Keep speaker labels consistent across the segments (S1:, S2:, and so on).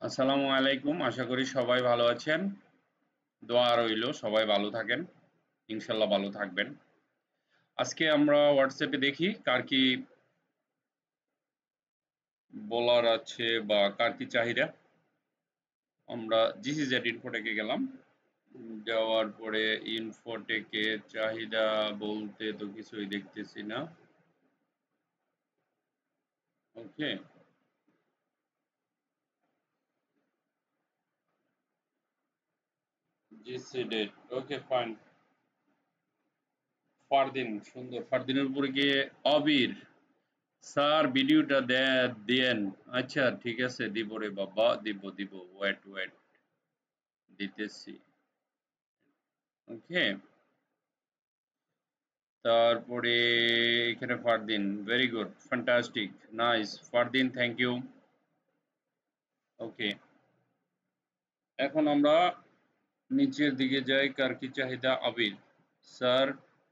S1: আসসালামু আলাইকুম। আশা করি সবাই ভালো আছেন। দোয়া রইল সবাই ভালো থাকেন। ইনশাল্লাহ ভালো থাকবেন। আজকে আমরা হোয়াটসঅ্যাপে দেখি কার কি বলার আছে বা কার কি চাহিদা। আমরা জিসিজেড ইনফোটেকে গেলাম। যাওয়ার পরে ইনফোটেকে চাহিদা বলতে তো কিছুই দেখতেছি না। ওকে, জিসিজেড ওকে ফাইন। ফারদিন সুন্দর। ফারদিনের উপরে গিয়ে অবির স্যার ভিডিওটা দেন। আচ্ছা ঠিক আছে, দিব রে বাবা, দিব ওয়েট ওয়েট দিতেছি। ওকে, তারপরে এখানে Fardin, very good, fantastic, nice Fardin, thank you. Okay, এখন আমরা নিচের দিকে যাই। কার কি চাহিদা? আবির স্যার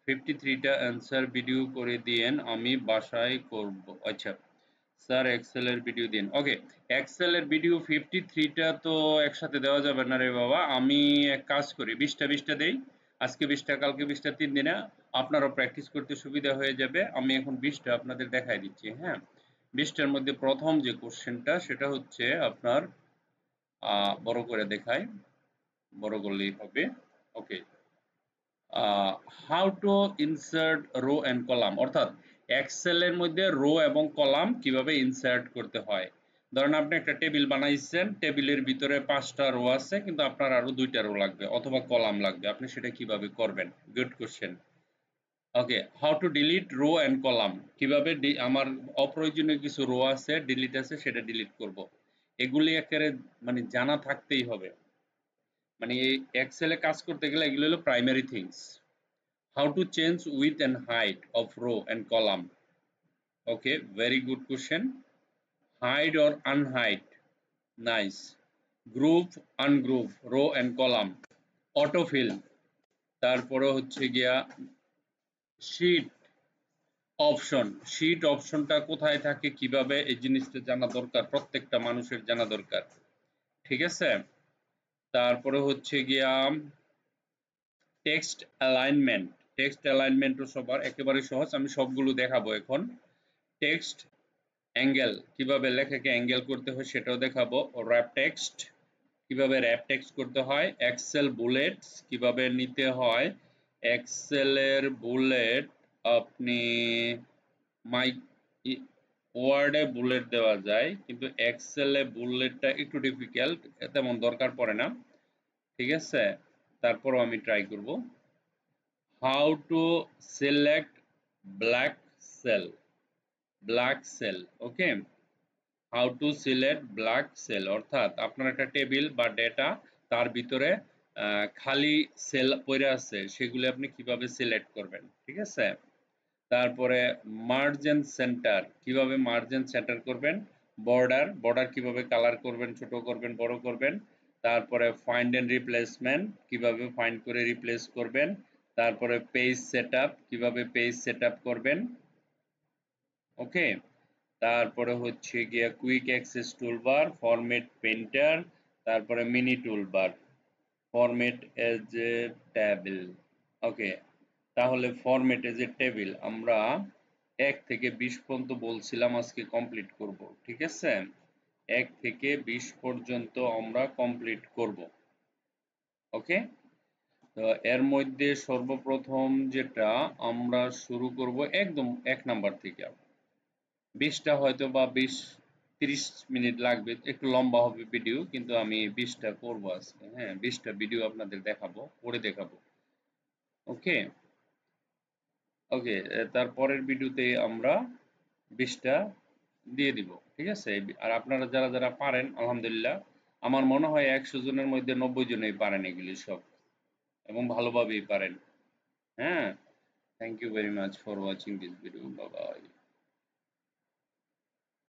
S1: 53টা অ্যান্সার ভিডিও করে দিয়েন, আমি বাসায় করব। আচ্ছা স্যার এক্সেল এর ভিডিও দিন। ওকে, এক্সেল এর ভিডিও 53টা তো একসাথে দেওয়া যাবে না রে বাবা। আমি এক কাজ করি, 20টা দেই। আজকে 20টা, কালকে 20টা, 3 দিনে আপনারাও প্র্যাকটিস করতে সুবিধা হয়ে যাবে। আমি এখন 20টা আপনাদের দেখাই দিচ্ছি। হ্যাঁ, 20টার মধ্যে প্রথম যে কোশ্চেনটা সেটা হচ্ছে আপনার বড় করে দেখাই, বড় করলেই হবে। Okay, how to insert row and column, অর্থাৎ এক্সেল এর মধ্যে রো এবং কলাম কিভাবে ইনসার্ট করতে হয়। ধরেন আপনি একটা টেবিল বানাইছেন, টেবিলের ভিতরে 5টা রো আছে কিন্তু আপনার আরো 2টা রো লাগবে অথবা কলাম লাগবে, আপনি সেটা কিভাবে করবেন? Good question. Okay, how two delete rho and column, কিভাবে আমার অপ্রয়োজনীয় কিছু রো আছে, ডিলিট আছে, সেটা ডিলিট করব। এগুলি একেবারে মানে জানা থাকতেই হবে। মানে এই এক্সেলে কাজ করতে গেলে এগুলো হলো primary things. How to change width and height of row and column? Okay, very good question. Hide or unhide? Nice. Group, ungroup, row and column. Autofill. তারপরে হচ্ছে গিয়া শীট অপশন। শীট অপশনটা কোথায় থাকে, কিভাবে, এই জিনিসটা জানা দরকার, প্রত্যেকটা মানুষের জানা দরকার। ঠিক আছে, তারপরে হচ্ছে গিয়া টেক্সট অ্যালাইনমেন্ট। টেক্সট অ্যালাইনমেন্টও সবার একেবারে সহজ, আমি সবগুলো দেখাবো এখন। টেক্সট অ্যাঙ্গেল, কিভাবে লেখাকে অ্যাঙ্গেল করতে হয় সেটাও দেখাবো। র্যাপ টেক্সট, কিভাবে র্যাপ টেক্সট করতে হয়। এক্সেল বুলেটস কিভাবে নিতে হয়। এক্সেলের বুলেট আপনি মাই ওয়ার্ডে বুলেট দেওয়া যায়, কিন্তু এক্সেলে বুলেটটা একটু ডিফিকাল্ট, তেমন দরকার পড়ে না। ঠিক আছে, তারপরও আমি ট্রাই করব। How to select black cell, black cell. Okay, how to select black cell, অর্থাৎ আপনার একটা টেবিল বা ডেটা, তার ভিতরে খালি সেল পড়ে আছে, সেগুলো আপনি কিভাবে সিলেক্ট করবেন। ঠিক আছে, তারপরে মার্জিন সেন্টার, কিভাবে মার্জিন সেন্টার করবেন। বর্ডার, বর্ডার কিভাবে কালার করবেন, ছোট করবেন, বড় করবেন। তারপরে ফাইন্ড এন্ড রিপ্লেসমেন্ট, কিভাবে ফাইন্ড করে রিপ্লেস করবেন। তারপরে পেজ সেটআপ, কিভাবে পেজ সেটআপ করবেন। ওকে, তারপরে হচ্ছে গিয়া quick access toolbar, format painter, তারপরে mini toolbar, format as a table. Okay, তাহলে ফরম্যাট এজ এ টেবিল আমরা 1 থেকে 20 পর্যন্ত বলছিলাম, আজকে কমপ্লিট করব। ঠিক আছে, 1 থেকে 20 পর্যন্ত আমরা কমপ্লিট করব। ওকে, তো এর মধ্যে সর্বপ্রথম যেটা আমরা শুরু করব একদম 1 নাম্বার থেকে। 20টা হয়তো বা 20-30 মিনিট লাগবে, একটু লম্বা হবে ভিডিও, কিন্তু আমি 20টা করব আজকে। হ্যাঁ, 20টা ভিডিও আপনাদের দেখাবো, করে দেখাবো। ওকে, ওকে, তারপরের ভিডিওতে আমরা 20টা দিয়ে দিব। ঠিক আছে, আর আপনারা যারা যারা পারেন আলহামদুলিল্লাহ, আমার মনে হয় 100 জনের মধ্যে 90 জনই পারেন এগুলি সব, এবং ভালোভাবেই পারেন। হ্যাঁ, thank you very much for watching this video, bye by.